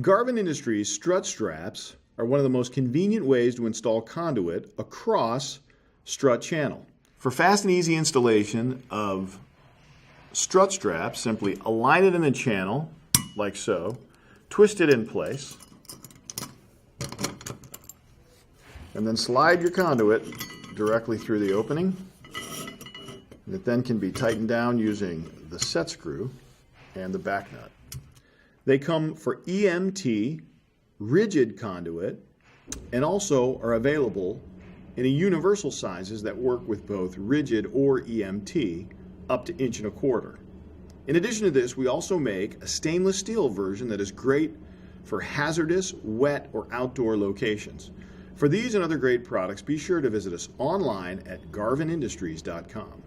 Garvin Industries strut straps are one of the most convenient ways to install conduit across strut channel. For fast and easy installation of strut straps, simply align it in the channel, like so, twist it in place, and then slide your conduit directly through the opening. And it then can be tightened down using the set screw and the back nut. They come for EMT, rigid conduit, and also are available in a universal sizes that work with both rigid or EMT up to 1.25 inches. In addition to this, we also make a stainless steel version that is great for hazardous, wet, or outdoor locations. For these and other great products, be sure to visit us online at garvinindustries.com.